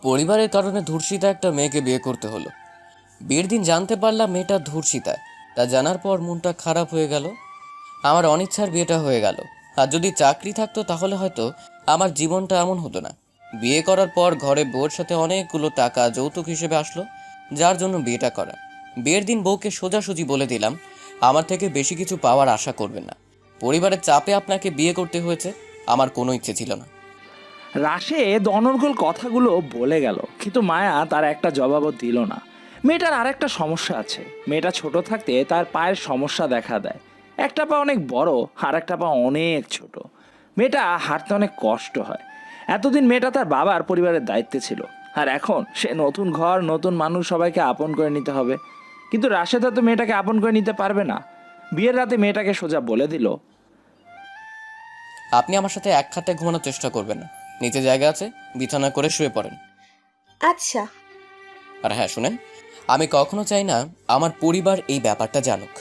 পরিবারের কারণে ধর্ষিতা একটা মেয়েকে বিয়ে করতে হলো। বিয়ের দিন জানতে পারলাম মেয়েটা ধর্ষিতা। তা জানার পর মনটা খারাপ হয়ে গেল। আমার অনিচ্ছার বিয়েটা হয়ে গেল। আর যদি চাকরি থাকতো তাহলে হয়তো আমার জীবনটা এমন হতো না। বিয়ে করার পর ঘরে বউর সাথে অনেকগুলো টাকা যৌতুক হিসেবে আসলো, যার জন্য বিয়েটা করা। বিয়ের দিন বউকে সোজাসুজি বলে দিলাম, আমার থেকে বেশি কিছু পাওয়ার আশা করবেন না। পরিবারের চাপে আপনাকে বিয়ে করতে হয়েছে, আমার কোনো ইচ্ছে ছিল না। রাশেদ অনর্গল কথাগুলো বলে গেল, কিন্তু মায়া তার একটা জবাবও দিল না। মেয়েটার আরেকটা সমস্যা আছে। মেয়েটা ছোট থাকতে তার পায়ের সমস্যা দেখা দেয়। একটা পা অনেক বড়, আর একটা পা অনেক ছোট। মেয়েটা হাঁটতে অনেক কষ্ট হয়। এতদিন মেয়েটা তার বাবার পরিবারের দায়িত্বে ছিল, আর এখন সে নতুন ঘর, নতুন মানুষ, সবাইকে আপন করে নিতে হবে। কিন্তু রাশেদ তো মেয়েটাকে আপন করে নিতে পারবে না। বিয়ের রাতে মেয়েটাকে সোজা বলে দিল, আপনি আমার সাথে এক খাটে ঘুমানোর চেষ্টা করবেন না। নিচে জায়গা আছে, বিছানা করে শুয়ে পড়েন। আচ্ছা। আর হ্যাঁ শুনেন, আমি কখনো চাই না আমার পরিবার এই ব্যাপারটা জানুক।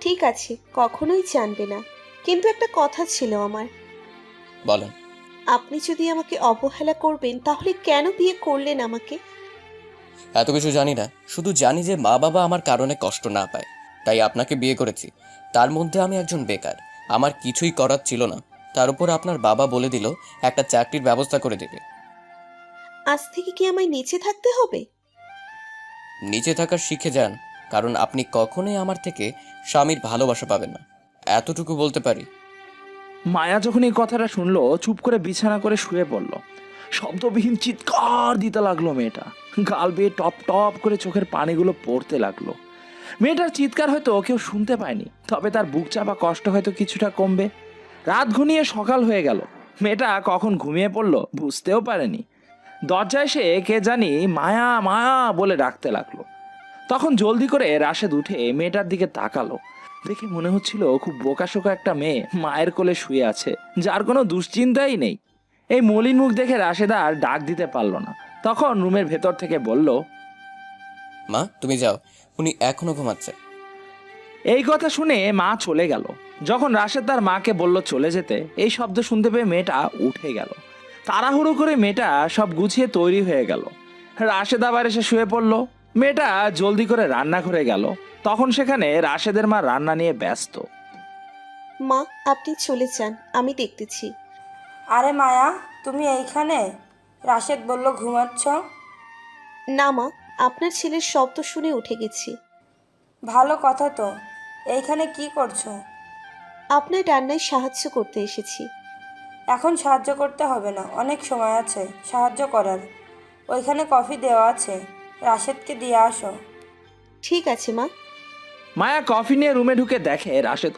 ঠিক আছে, কখনোই জানবে না। কিন্তু একটা কথা ছিল আমার। বলেন। আপনি যদি আমাকে অবহেলা করবেন তাহলে কেন বিয়ে করলেন আমাকে? এত কিছু জানি না, শুধু জানি যে মা বাবা আমার কারণে কষ্ট না পায়, তাই আপনাকে বিয়ে করেছি। তার মধ্যে আমি একজন বেকার, আমার কিছুই করার ছিল না। তার উপর আপনার বাবা বলে দিল একটা চাকরির ব্যবস্থা করে দেবে। আজ থেকে কি আমায় নিচে থাকতে হবে? নিচে থাকার শিখে যান, কারণ আপনি কখনোই আমার থেকে স্বামীর ভালোবাসা পাবেন না, এতটুকু বলতে পারি। মায়া যখন এই কথাটা শুনলো, চুপ করে বিছানা করে শুয়ে পড়ল। শব্দবিহীন চিৎকার দিতে লাগলো মেয়েটা। গাল বেয়ে টপ টপ করে চোখের পানিগুলো পড়তে লাগলো। মেয়েটার চিৎকার হয়তো কেউ শুনতে পায়নি, তবে তার বুক চাপা কষ্ট হয়তো কিছুটা কমবে। রাত ঘনিয়ে সকাল হয়ে গেল। মেয়েটা কখন ঘুমিয়ে পড়লো বুঝতেও পারেনি। দরজায় এসে কে জানি মায়া মায়া বলে ডাকতে লাগলো। তখন জলদি করে রাশেদ উঠে মেয়েটার দিকে তাকালো। দেখে মনে হচ্ছিল খুব বোকাশোকা একটা মেয়ে মায়ের কোলে শুয়ে আছে, যার কোনো দুশ্চিন্তাই নেই। এই মলিন মুখ দেখে রাশেদ আর ডাক দিতে পারলো না। তখন রুমের ভেতর থেকে বলল, মা তুমি যাও, উনি এখনো ঘুমাচ্ছে। এই কথা শুনে মা চলে গেল। যখন রাশেদ তার মাকে বলল চলে যেতে, এই শব্দ শুনতে পেয়ে মেয়েটা উঠে গেল। তাড়াহুড়ো করে মেয়েটা সব গুছিয়ে তৈরি হয়ে গেল। রাশেদ আবার এসে শুয়ে পড়ল। মেয়েটা জলদি করে রান্নাঘরে গেল। তখন সেখানে রাশেদের মা রান্না নিয়ে ব্যস্ত। মা, আপনি চলে যান, আমি দেখতেছি। আরে মায়া, তুমি এইখানে? রাশেদ বলল ঘুমাচ্ছ। না মা, আপনার ছেলের শব্দ শুনে উঠে গেছি। ভালো কথা তো। এইখানে কি করছো? আপনার রান্নায় সাহায্য করতে এসেছি। এখন সাহায্য করতে হবে না, অনেক সময় আছে সাহায্য করার। ওইখানে কফি দেওয়া আছে, রাশেদকে দিয়ে আসো। ঠিক আছে মা। মায়া কফি নিয়ে রুমে ঢুকে দেখে রাশেদ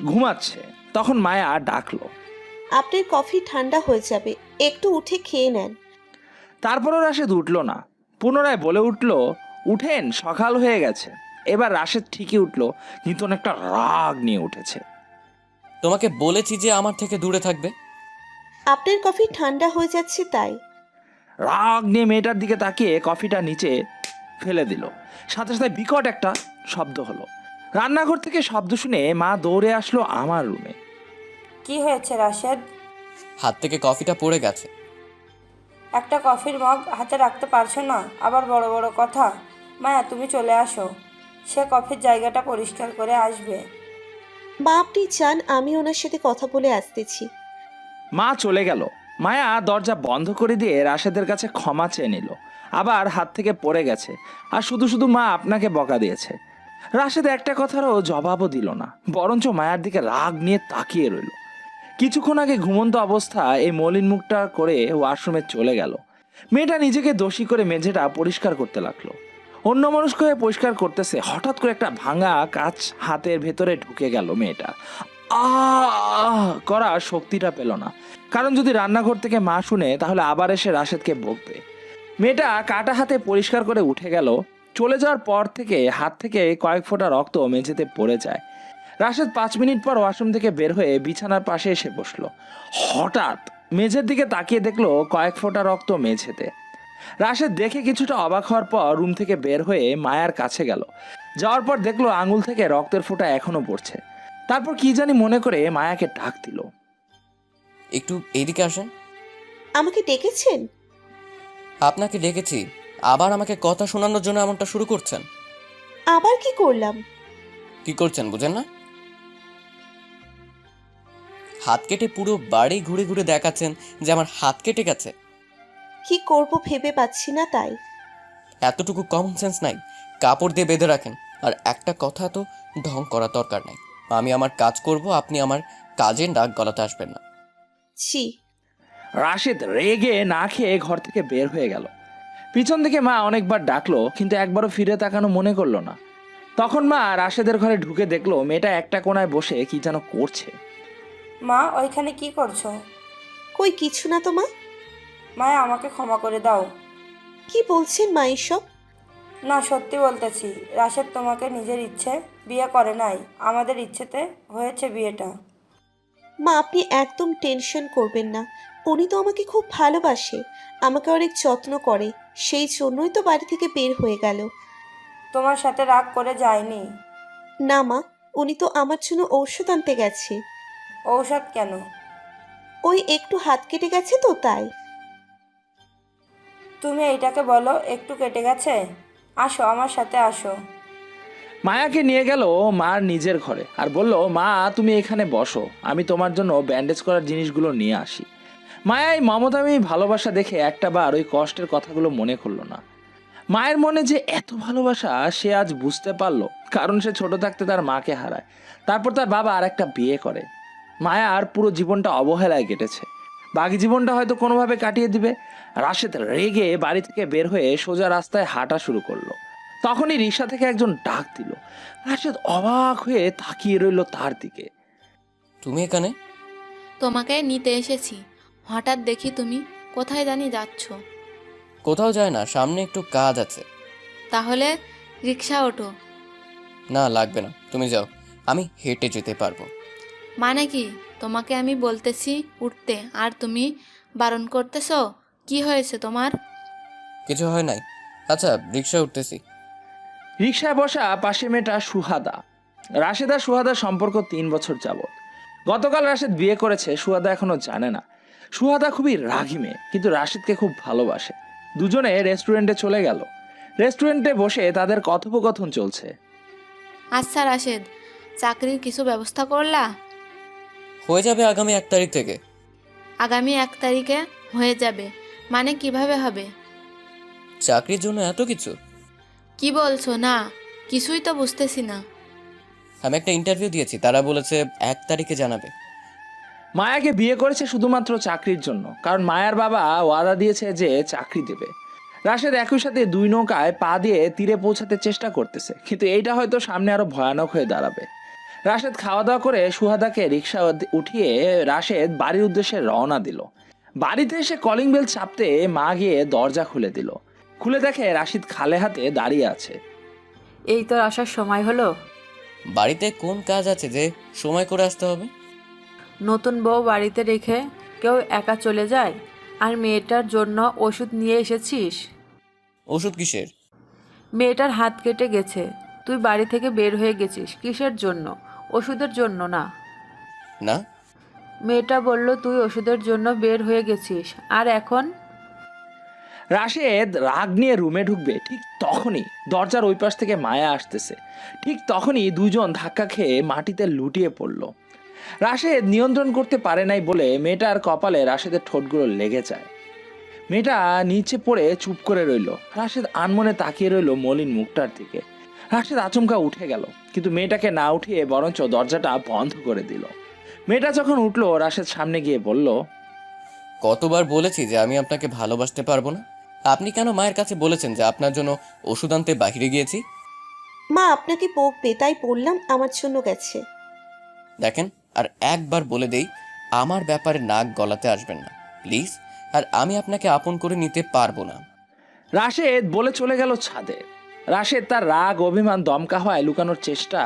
ঘুমাচ্ছে। তখন মায়া ডাকলো। আপনার কফি ঠান্ডা হয়ে যাবে, একটু উঠে খেয়ে নেন। তারপরও রাশেদ উঠল না। পুনরায় বলে উঠল, উঠেন, সকাল হয়ে গেছে। এবার রাশেদ ঠিকই উঠল, কিন্তু অনেকটা রাগ নিয়ে উঠেছে। তোমাকে বলেছি যে আমার থেকে দূরে থাকবে। আপনার কফি ঠান্ডা হয়ে যাচ্ছে তাই। রাগ নিয়ে মেয়েটার দিকে তাকিয়ে কফিটা নিচে ফেলে দিল। সাথে সাথে বিকট একটা শব্দ হলো। রান্নাঘর থেকে শব্দ শুনে মা দৌড়ে আসলো আমার রুমে। কি হয়েছে রাশেদ? হাত থেকে কফিটা পড়ে গেছে। একটা কফির মগ হাতে রাখতে পারছো না, আবার বড় বড় কথা। মায়া, তুমি চলে আসো, সে কফির জায়গাটা পরিষ্কার করে আসবে। মা, আপনি চান আমি ওনার সাথে কথা বলে আসতেছি। মা চলে গেল। মায়া দরজা বন্ধ করে দিয়ে রাশেদের কাছে ক্ষমা চেয়ে নিল। আবার হাত থেকে পড়ে গেছে, আর শুধু শুধু মা আপনাকে বকা দিয়েছে। রাশেদ একটা কথারও জবাবও দিল না, বরঞ্চ মায়ার দিকে রাগ নিয়ে তাকিয়ে রইল। কিছুক্ষণ আগে ঘুমন্ত অবস্থায় এই মলিন মুখটা করে ওয়াশরুমে চলে গেল। মেয়েটা নিজেকে দোষী করে মেঝেটা পরিষ্কার করতে লাগলো। অন্যমনস্ক হয়ে পরিষ্কার করতেছে, হঠাৎ করে একটা ভাঙা কাঁচ হাতের ভেতরে ঢুকে গেল। মেয়েটা করার শক্তিটা পেল না, কারণ যদি রান্নাঘর থেকে মা শুনে তাহলে আবার এসে রাশেদকে বকবে। মেয়েটা কাটা হাতে পরিষ্কার করে উঠে গেল। চলে যাওয়ার পর থেকে হাত থেকে কয়েক ফোঁটা রক্ত মেঝেতে পড়ে যায়। রাশেদ 5 মিনিট পর ওয়াশরুম থেকে বের হয়ে বিছানার পাশে এসে বসলো। হঠাৎ মেঝের দিকে তাকিয়ে দেখলো কয়েক ফোঁটা রক্ত মেঝেতে। রাশেদ দেখে কিছুটা অবাক হওয়ার পর রুম থেকে বের হয়ে মায়ার কাছে গেল। যাওয়ার পর দেখলো আঙুল থেকে রক্তের ফোঁটা এখনো পড়ছে। তারপর কি জানি মনে করে মায়াকে ডাক দিল। একটু এইদিকে আসেন। আমাকে ডেকেছেন? আপনাকে ডেকেছি, আবার আমাকে কথা শোনানোর জন্য এমনটা শুরু করছেন। আবার কি করলাম? কি করছেন বুঝেন না? হাত কেটে পুরো বাড়ি ঘুরে ঘুরে দেখাচ্ছেন যে আমার হাত কেটে গেছে। কি করব ভেবে পাচ্ছি না তাই। এতটুকু কমন সেন্স নাই? কাপড় দিয়ে বেঁধে রাখেন। আর একটা কথা তো ঢং করার দরকার নাই। আমি আমার কাজ করব, আপনি আমার কাজে নাক গলাতে আসবেন না। ছি। রাশেদ রেগে না খেয়ে ঘর থেকে বের হয়ে গেল। পিছন থেকে মা অনেকবার ডাকলো, কিন্তু একবারও ফিরে তাকানো মনে করলো না। তখন মা রাশেদের ঘরে ঢুকে দেখলো মেয়েটা একটা কোণায় বসে কি যেন করছে। মা, ওইখানে কি করছো? কই কিছু না তো মা। মায়া, আমাকে ক্ষমা করে দাও। কি বলছেন মা এসব? না, সত্যি বলতেছি, রাশেদ তোমাকে নিজের ইচ্ছে বিয়ে করে নাই, আমাদের ইচ্ছেতে হয়েছে বিয়েটা। মা আপনি একদম টেনশন করবেন না। উনি তো আমাকে খুব ভালোবাসে, আমাকে অনেক যত্ন করে, সেই জন্যই তো বাড়ি থেকে বের হয়ে গেল। তোমার সাথে রাগ করে যায়নি? না মা, উনি তো আমার জন্য ঔষধ আনতে গেছে। ঔষধ কেন? ওই একটু হাত কেটে গেছে তো তাই। তুমি এইটাকে বলো একটু কেটে গেছে? আসো, আমার সাথে আসো। মায়াকে নিয়ে গেল মার নিজের ঘরে আর বলল, মা তুমি এখানে বসো, আমি তোমার জন্য ব্যান্ডেজ করার জিনিসগুলো নিয়ে আসি। মায়া এই মমতামি ভালোবাসা দেখে একটা বার ওই কষ্টের কথাগুলো মনে করলো না। মায়ের মনে যে এত ভালোবাসা সে আজ বুঝতে পারলো, কারণ সে ছোট থাকতে তার মাকে হারায়, তারপর তার বাবা আর একটা বিয়ে করে। মায়া আর পুরো জীবনটা অবহেলায় কেটেছে, বাকি জীবনটা হয়তো কোনোভাবে কাটিয়ে দিবে। রাশেদ রেগে বাড়ি থেকে বের হয়ে সোজা রাস্তায় হাঁটা শুরু করলো। তখনই রিক্সা থেকে একজন ডাক দিল। রাশেদ অবাক হয়ে তাকিয়ে রইল তার দিকে। তুমি এখানে? তোমাকে নিতে এসেছি। হঠাৎ দেখি তুমি কোথায় জানি যাচ্ছ। কোথাও যায় না, সামনে একটু কাজ আছে। তাহলে রিক্সা ওঠো। না লাগবে না, তুমি যাও, আমি হেঁটে যেতে পারবো। মানে কি? তোমাকে আমি বলতেছি উঠতে আর তুমি বারণ করতেছো? কি হয়েছে তোমার? কিছু হয় নাই। আচ্ছা, রিক্সা উঠতেছি। রিক্সায় বসা পাশে মেয়েটা সুহাদা। রাশেদ আর সুহাদার সম্পর্ক 3 বছর যাবৎ। গতকাল রাশেদ বিয়ে করেছে, সুহাদা এখনো জানে না। সুহাদা খুবই রাগী মেয়ে, কিন্তু রাশেদকে খুব ভালোবাসে। দুজনে রেস্টুরেন্টে চলে গেল। রেস্টুরেন্টে বসে তাদের কথোপকথন চলছে। আচ্ছা রাশেদ, চাকরির কিছু ব্যবস্থা করলা? হয়ে যাবে আগামী 1 তারিখ থেকে। আগামী 1 তারিখে হয়ে যাবে মানে কিভাবে হবে? চাকরির জন্য এত কিছু? কি বলছো? না, কিছুই তো বুঝতেছি না। আমি একটা ইন্টারভিউ দিয়েছি, তারা বলেছে 1 তারিখে জানাবে। মায়াকে বিয়ে করেছে শুধুমাত্র চাকরির জন্য, কারণ মায়ার বাবা ওয়াদা দিয়েছে যে চাকরি দেবে। রাশেদ একই সাথে 2 নৌকায় পা দিয়ে তীরে পৌঁছাতে চেষ্টা করতেছে, কিন্তু এইটা হয়তো সামনে আরো ভয়ানক হয়ে দাঁড়াবে। রাশেদ খাওয়া দাওয়া করে সুহাদাকে রিক্সা উঠিয়ে রাশেদ বাড়ির উদ্দেশ্যে রওনা দিল। বাড়িতে এসে কলিং বেল চাপতে মা গিয়ে দরজা খুলে দিল। খুলে দেখে রাশিদ খালে হাতে দাঁড়িয়ে আছে। এই তোর আসার সময় হলো? বাড়িতে কোন কাজ আছে যে সময় করে আসতে হবে? নতুন বউ বাড়িতে রেখে কেউ একা চলে যায়? আর মেয়েটার জন্য ওষুধ নিয়ে এসেছিস? ওষুধ কিসের? মেয়েটার হাত কেটে গেছে, তুই বাড়ি থেকে বের হয়ে গেছিস কিসের জন্য? ওষুধের জন্য না? না। মেয়েটা বলল তুই ওষুধের জন্য বের হয়ে গেছিস, আর এখন? রাশেদ রাগ নিয়ে রুমে ঢুকবে, ঠিক তখনই দরজার ওই পাশ থেকে মায়া আসতেছে। ঠিক তখনই দুজন ধাক্কা খেয়ে মাটিতে লুটিয়ে পড়ল। রাশেদ নিয়ন্ত্রণ করতে পারে নাই বলে মেয়েটার কপালে রাশেদের ঠোঁটগুলো লেগে যায়। মেয়েটা নিচে পড়ে চুপ করে রইল। রাশেদ আনমনে তাকিয়ে রইল মলিন মুখটার দিকে। রাশেদ আচমকা উঠে গেল, কিন্তু মেয়েটাকে না উঠিয়ে বরঞ্চ দরজাটা বন্ধ করে দিল। মেয়েটা যখন উঠলো, রাশেদ সামনে গিয়ে বলল, কতবার বলেছি যে আমি আপনাকে ভালোবাসতে পারবো না? আপনি কেন মায়ের কাছে বলেছেন যে আপনার জন্য ওষুধ আনতে বাইরে গিয়েছি? মা আপনাকে বকবে তাই বললাম আমার জন্য গেছে। দেখেন, আর একবার বলে দেই, আমার ব্যাপারে নাক গলাতে আসবেন না প্লিজ। আর আমি আপনাকে আপন করে নিতে পারবো না। রাশেদ বলে চলে গেল ছাদে। রাশেদ তার রাগ অভিমান দমকা হওয়ায় লুকানোর চেষ্টা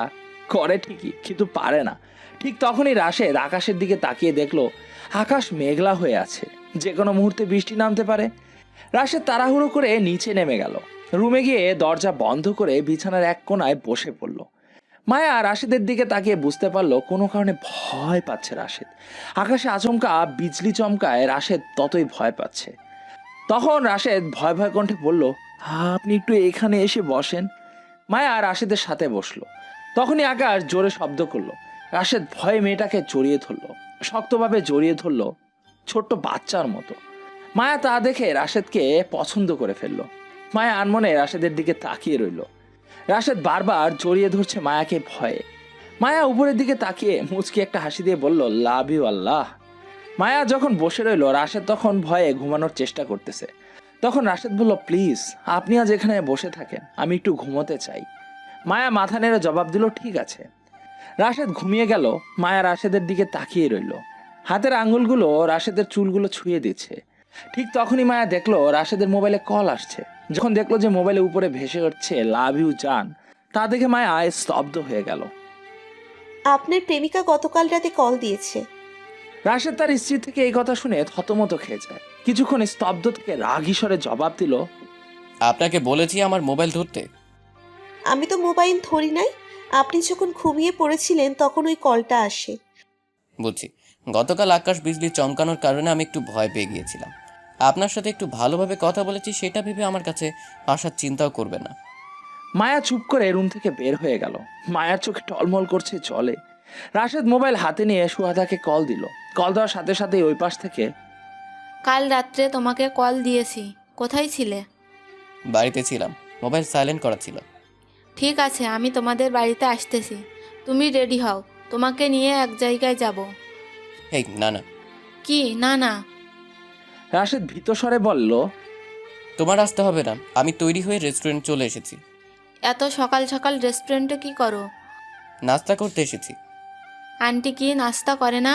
করে ঠিকই, কিন্তু পারে না। ঠিক তখনই রাশেদ আকাশের দিকে তাকিয়ে দেখলো আকাশ মেঘলা হয়ে আছে, যে কোনো মুহূর্তে বৃষ্টি নামতে পারে। রাশেদ তাড়াহুড়ো করে নিচে নেমে গেল। রুমে গিয়ে দরজা বন্ধ করে বিছানার এক কোণায় বসে পড়ল। মায়া রাশেদের দিকে তাকিয়ে বুঝতে পারলো কোনো কারণে ভয় পাচ্ছে রাশেদ। আকাশে আচমকা বিজলি চমকায় রাশেদ ততই ভয় পাচ্ছে। তখন রাশেদ ভয় ভয় কণ্ঠে বলল, আপনি একটু এখানে এসে বসেন। মায়া রাশেদের সাথে বসলো। তখনই আকাশ জোরে শব্দ করলো। রাশেদ ভয়ে মেয়েটাকে জড়িয়ে ধরলো, শক্তভাবে জড়িয়ে ধরলো, ছোট্ট বাচ্চার মতো। মায়া তা দেখে রাশেদকে পছন্দ করে ফেললো। মায়া আনমনে রাশেদের দিকে তাকিয়ে রইল। রাশেদ বারবার জড়িয়ে ধরছে মায়াকে ভয়ে। মায়া উপরের দিকে তাকিয়ে মুচকি একটা হাসি দিয়ে বলল, লাভ ইউ আল্লাহ। মায়া যখন বসে রইল, রাশেদ তখন ভয়ে ঘুমানোর চেষ্টা করতেছে। তখন রাশেদ বলল, প্লিজ আপনি আজ এখানে বসে থাকেন, আমি একটু ঘুমোতে চাই। মায়া মাথা নেড়ে জবাব দিল, ঠিক আছে। রাশেদ ঘুমিয়ে গেল। মায়া রাশেদের দিকে তাকিয়ে রইল, হাতের আঙ্গুলগুলো রাশেদের চুলগুলো ছুঁয়ে দিচ্ছে। ঠিক তখনই মায়া দেখলো রাশেদের মোবাইলে কল আসছে। যখন দেখলো যে মোবাইলে উপরে ভেসে উঠছে লাভ ইউ জান, তা দেখে মায়া স্তব্ধ হয়ে গেল। আপনার প্রেমিকা গতকাল রাতে কল দিয়েছে। রাশেদ তার স্ত্রী থেকে এই কথা শুনে থতমত খেয়ে যায়। কিছুক্ষণ স্তব্ধ থেকে রাগী স্বরে জবাব দিল, আপনাকে বলেছি আমার মোবাইল ধরতে। আমি তো মোবাইল ধরি নাই, আপনি যখন ঘুমিয়ে পড়েছিলেন তখন ওই কলটা আসে। বুঝছি, গতকাল আকাশ বিজলি চমকানোর কারণে আমি একটু ভয় পেয়ে গিয়েছিলাম। আপনার সাথে একটু ভালোভাবে কথা বলেছি, সেটা ভেবে আমার কাছে আসার চিন্তাও করবে না। মায়া চুপ করে রুম থেকে বের হয়ে গেল। মায়ার চোখে টলমল করছে জলে। রাশেদ মোবাইল হাতে নিয়ে সুহাদাকে কল দিল। কল দেওয়ার সাথে সাথে ওই পাশ থেকে, কাল রাত্রে তোমাকে কল দিয়েছি, কোথায় ছিলে? বাড়িতে ছিলাম, মোবাইল সাইলেন্ট করা ছিল। ঠিক আছে, আমি তোমাদের বাড়িতে আসতেছি, তুমি রেডি হও, তোমাকে নিয়ে এক জায়গায় যাব। এই না না। কি না না? রাশেদ ভীত স্বরে বলল, তোমার আসতে হবে না, আমি তৈরি হয়ে রেস্টুরেন্ট চলে এসেছি। এত সকাল সকাল রেস্টুরেন্টে কি করো? নাস্তা করতে এসেছি। আন্টি কি নাস্তা করে না?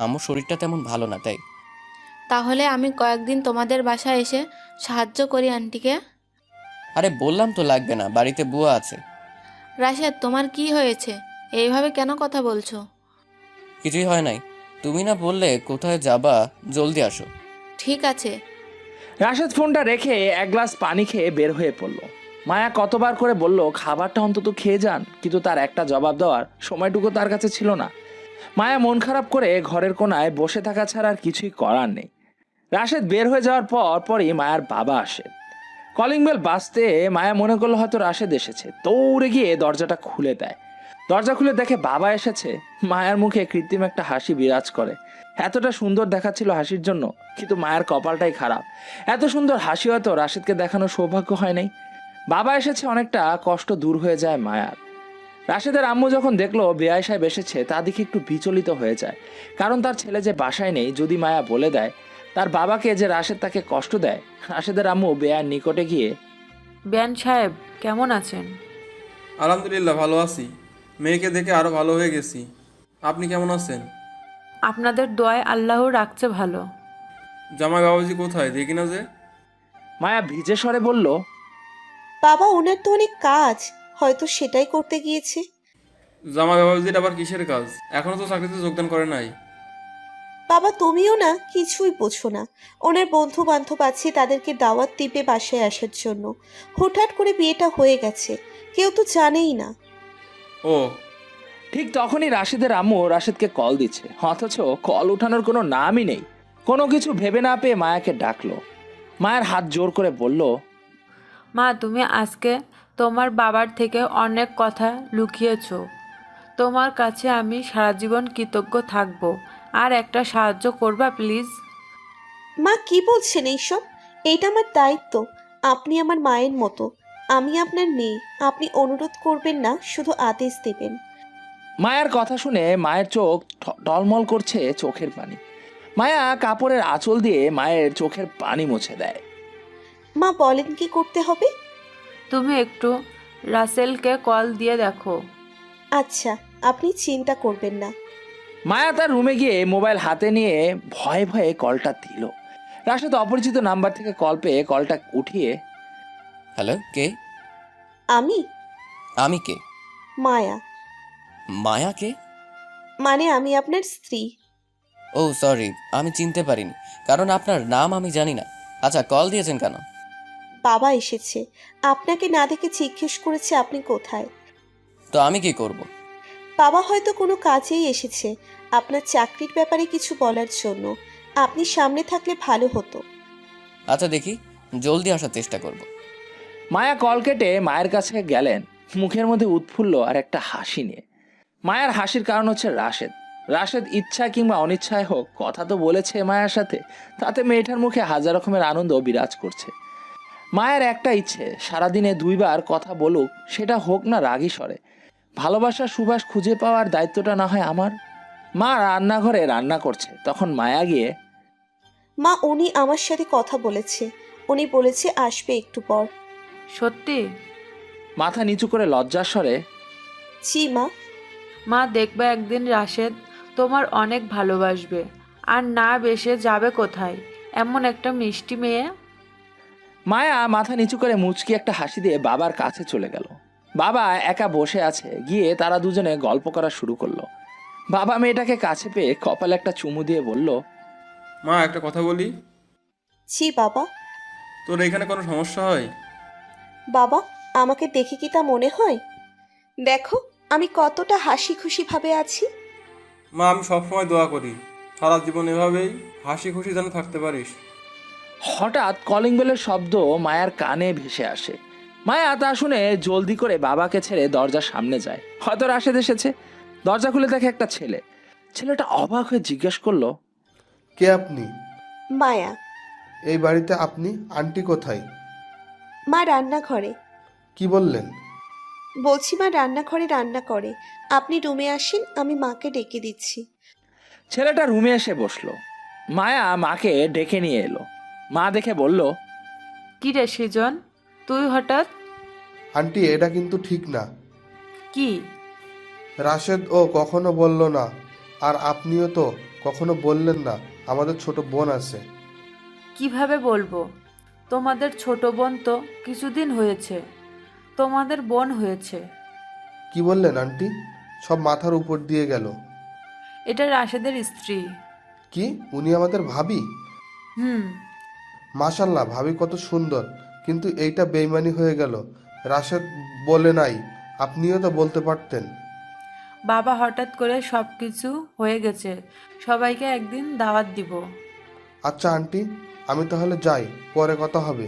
আমার শরীরটা তেমন ভালো না, তাই। তাহলে আমি কয়েকদিন তোমাদের বাসায় এসে সাহায্য করি আন্টিকে। আরে বললাম তো লাগবে না, বাড়িতে বুয়া আছে। রাশেদ, তোমার কি হয়েছে? এইভাবে কেন কথা বলছো? কিছুই হয় নাই। তুমি না বললে কোথায় যাবা, জলদি আসো। ঠিক আছে। রাশেদ ফোনটা রেখে এক গ্লাস পানি খেয়ে বের হয়ে পড়ল। মায়া কতবার করে বলল খাবারটা অন্তত খেয়ে যান, কিন্তু তার একটা জবাব দেওয়ার সময়টুকু তার কাছে ছিল না। মায়া মন খারাপ করে ঘরের কোনায় বসে থাকা ছাড়া আর কিছুই করার নেই। রাশেদ বের হয়ে যাওয়ার পরই মায়ার বাবা আসে। কলিং বেল বাজতে মায়া মনে করলো হয়তো রাশেদ এসেছে, দৌড়ে গিয়ে দরজাটা খুলে দেয়। দরজা খুলে দেখে বাবা এসেছে। মায়ার মুখে কৃত্রিম একটা হাসি বিরাজ করে। এতটা সুন্দর দেখাচ্ছিল হাসির জন্য, কিন্তু মায়ের কপালটাই খারাপ। এত সুন্দর হাসি হয়তো রাশেদকে দেখানোর সৌভাগ্য হয় নাই। বাবা এসেছে, অনেকটা কষ্ট দূর হয়ে যায় মায়ার। রাশেদের আম্মু যখন দেখলো বেয়াই সাহেব এসেছে, তা দেখে একটু বিচলিত হয়ে যায়। কারণ তার ছেলে যে বাসায় নেই, যদি মায়া বলে দেয় তার বাবাকে যে রাশেদ তাকে কষ্ট দেয়, রাশেদের আম্মু বেয়ার নিকটে গিয়ে, বেয়ান সাহেব কেমন আছেন? আলহামদুলিল্লাহ ভালো আছি, মেয়েকে দেখে আরও ভালো হয়ে গেছি। আপনি কেমন আছেন? আপনাদের দোয়ায় আল্লাহ রাখছে ভালো। জামাই বাবাজি কোথায়, দেখি না যে। মায়া ভিজে স্বরে বলল, বাবা, ওনার তো অনেক কাজ, হয়তো সেটাই করতে গিয়েছে। জামাই বাবাজির আবার কিসের কাজ? এখনও তো চাকরিতে যোগদান করে নাই। বাবা, তুমিও না কিছুই বোঝো না। ওনার বন্ধু বান্ধব আছে, তাদেরকে দাওয়াত দিবে বাসায় আসার জন্য। হুটহাট করে বিয়েটা হয়ে গেছে, কেউ তো জানেই না। ও, ঠিক তখনই রাশেদের আম্মু রাশেদকে কল দিচ্ছে, অথচ কল উঠানোর কোনো নামই নেই। কোনো কিছু ভেবে না পেয়ে মায়াকে ডাকলো। মায়ের হাত জোর করে বলল, মা, তুমি আজকে তোমার বাবার থেকে অনেক কথা লুকিয়েছো। তোমার কাছে আমি সারা জীবন কৃতজ্ঞ থাকব। আর একটা সাহায্য করবা প্লিজ? মা, কি বলছেন এইসব? এইটা আমার দায়িত্ব। আপনি আমার মায়ের মতো, আমি আপনার মেয়ে। আপনি অনুরোধ করবেন না, শুধু আদেশ দেবেন। মায়ের কথা শুনে মায়ের চোখ টলমল করছে চোখের পানি। মায়া কাপড়ের আঁচল দিয়ে মায়ের চোখের পানি মুছে দেয়। মা, বলেন কি করতে হবে? তুমি একটু রাসেলকে কল দিয়ে দেখো। আচ্ছা, আপনি চিন্তা করবেন না। মায়া তার রুমে গিয়ে মোবাইল হাতে নিয়ে ভয়ে ভয়ে কলটা দিল। রাশেদ অপরিচিত নাম্বার থেকে কল পেয়ে কলটা উঠিয়ে, হ্যালো, কে? আমি আমি কে? মায়া। মায়া কে? মানে আমি আপনার স্ত্রী। ও সরি, আমি চিনতে পারিনি, কারণ আপনার নাম আমি জানি না। আচ্ছা, কল দিয়েছেন কেন? বাবা এসেছে, আপনাকে না দেখে জিজ্ঞেস করেছে আপনি কোথায়। তো আমি কি করব? বাবা হয়তো কোনো কাজেই এসেছে, আপনার চাকরির ব্যাপারে কিছু বলার জন্য। আপনি সামনে থাকলে ভালো হতো। আচ্ছা দেখি, জলদি আসার চেষ্টা করব। মায়া কল কেটে মায়ের কাছে গেলেন, মুখের মধ্যে উৎফুল্ল আর একটা হাসি নিয়ে। মায়ের হাসির কারণ হচ্ছে রাশেদ। রাশেদ ইচ্ছা কিংবা অনিচ্ছায় হোক কথা তো বলেছে মায়ের সাথে, তাতে মেয়েটার মুখে হাজার রকমের আনন্দ বিরাজ করছে। মায়ের একটা ইচ্ছে, সারাদিনে 2বার কথা বলুক, সেটা হোক না রাগী স্বরে। ভালোবাসার সুবাস খুঁজে পাওয়ার দায়িত্বটা না হয় আমার। মা রান্নাঘরে রান্না করছে, তখন মায়া গিয়ে, মা, উনি আমার সাথে কথা বলেছে। উনি বলেছে আসবে একটু পর। সত্যি? মাথা নিচু করে লজ্জার স্বরে, জি মা। মা, দেখবে একদিন রাশেদ তোমার অনেক ভালোবাসবে, আর না বেসে যাবে কোথায়, এমন একটা মিষ্টি মেয়ে। মায়া মাথা নিচু করে মুচকি একটা হাসি দিয়ে বাবার কাছে চলে গেল। বাবা একা বসে আছে, গিয়ে তারা দুজনে গল্প করা শুরু করলো। বাবা মেয়েটাকে কাছে পেয়ে কপালে একটা চুমু দিয়ে বলল, মা একটা কথা বলি, জি বাবা। তোর এখানে কোনো সমস্যা হয়? বাবা, আমাকে দেখে কি তা মনে হয়? দেখো আমি কতটা হাসি খুশি ভাবে আছি। মা আমি সবসময় দোয়া করি সারা জীবন এভাবেই হাসি খুশি যেন থাকতে পারিস। হঠাৎ কলিং বেলের শব্দ মায়ার কানে ভেসে আসে। মায়া তা শুনে জলদি করে বাবাকে ছেড়ে দরজার সামনে যায়। হয়তো রাশেদ এসেছে। দরজা খুলে দেখে একটা ছেলে। ছেলেটা অবাক হয়ে জিজ্ঞেস করলো, কে আপনি? মায়া। এই বাড়িতে আপনি? আন্টি কোথায়? মা রান্নাঘরে। কি বললেন? বলছি মা রান্নাঘরে রান্না করে। আপনি রুমে আসেন, আমি মাকে ডেকে দিচ্ছি। ছেলেটা রুমে এসে বসলো। মায়া মাকে ডেকে নিয়ে এলো। মা দেখে বলল, কি রে সৃজন, তুই হঠাৎ? আন্টি এটা কিন্তু ঠিক না। কি? রাশেদ ও কখনো বলল না, আর আপনিও তো কখনো বললেন না আমাদের ছোট বোন আছে। কিভাবে বলবো? তোমাদের ছোট বোন তো কিছুদিন হয়েছে, তোমাদের বোন হয়েছে। কি বললেন আন্টি? সব মাথার উপর দিয়ে গেল। এটা রাশেদের স্ত্রী। কি উনি আমাদের ভাবি? হুম। মাশাল্লাহ, ভাবি কত সুন্দর, কিন্তু এইটা বেইমানি হয়ে গেল। রাশেদ বলে নাই, আপনিও তো বলতে পারতেন। বাবা হঠাৎ করে সব কিছু হয়ে গেছে, সবাইকে একদিন দাওয়াত দিব। আচ্ছা আন্টি, আমি তাহলে যাই, পরে কথা হবে।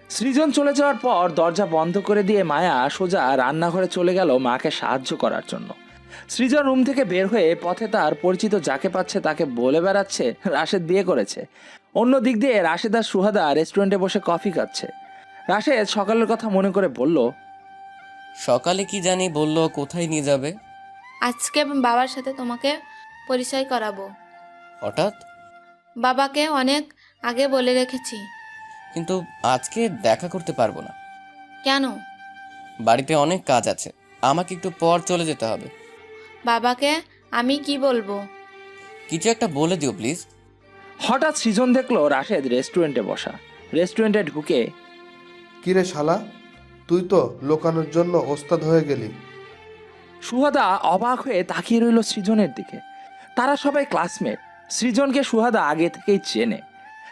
সৃজন চলে যাওয়ার পর দরজা বন্ধ করে দিয়ে মায়া সোজা রান্নাঘরে চলে গেল মাকে সাহায্য করার জন্য। সৃজন রুম থেকে বের হয়ে পথে তার পরিচিত যাকে পাচ্ছে তাকে বলে বেড়াচ্ছে রাশেদ বিয়ে করেছে। অন্য দিক দিয়ে রাশেদ আর সুহাদা রেস্টুরেন্টে বসে কফি খাচ্ছে। রাশেদ সকালের কথা মনে করে বলল, সকালে কি জানি বললো কোথায় নিয়ে যাবে। আজকে বাবার সাথে তোমাকে পরিচয় করাবো। হঠাৎ? বাবাকে অনেক আগে বলে রেখেছি। কিন্তু আজকে দেখা করতে পারবো না। কেন? বাড়িতে অনেক কাজ আছে, আমাকে একটু পর চলে যেতে হবে। বাবাকে আমি কি বলবো? কিছু একটা বলে দিও প্লিজ। হঠাৎ সৃজন দেখলো রাশেদ রেস্টুরেন্টে বসা। রেস্টুরেন্টে ঢুকে, কিরে শালা, তুই তো লোকানোর জন্য ওস্তাদ হয়ে গেলি। সুহাদা অবাক হয়ে তাকিয়ে রইল সৃজনের দিকে। তারা সবাই ক্লাসমেট। সৃজনকে সুহাদা আগে থেকেই চেনে।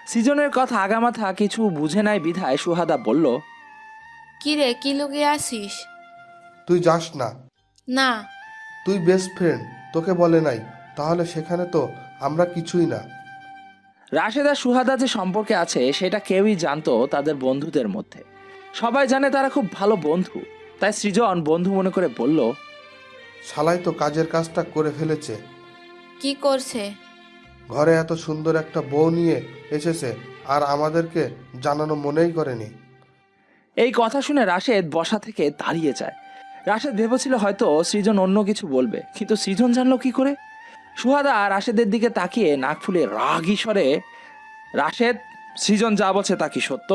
সৃজনের কথা আগামাথা কিছু বুঝে নাই বিধায় সুহাদা বলল, কি রে, কি লুকিয়ে আসিস? তুই যাস না। না। তুই বেস্ট ফ্রেন্ড, তোকে বলে নাই? তাহলে সেখানে তো আমরা কিছুই না। রাশেদ আর সুহাদা যে সম্পর্কে আছে সেটা কেউই জানতো তাদের বন্ধুদের মধ্যে। সবাই জানে তারা খুব ভালো বন্ধু। তাই সৃজন বন্ধু মনে করে বলল, শালাই তো কাজের কাজটা করে ফেলেছে। কি করছে? ঘরে এত সুন্দর একটা বউ নিয়ে এসেছে, আর আমাদেরকে জানানো মনেই করেনি। এই কথা শুনে রাশেদ বসা থেকে দাঁড়িয়ে যায়। রাশেদ ভেবেছিল হয়তো সৃজন অন্য কিছু বলবে, কিন্তু সৃজন জানলো কি করে? সুহাদা রাশেদের দিকে তাকিয়ে নাক ফুলে রাগী স্বরে, রাশেদ, সৃজন যা বলছে তা কি সত্য?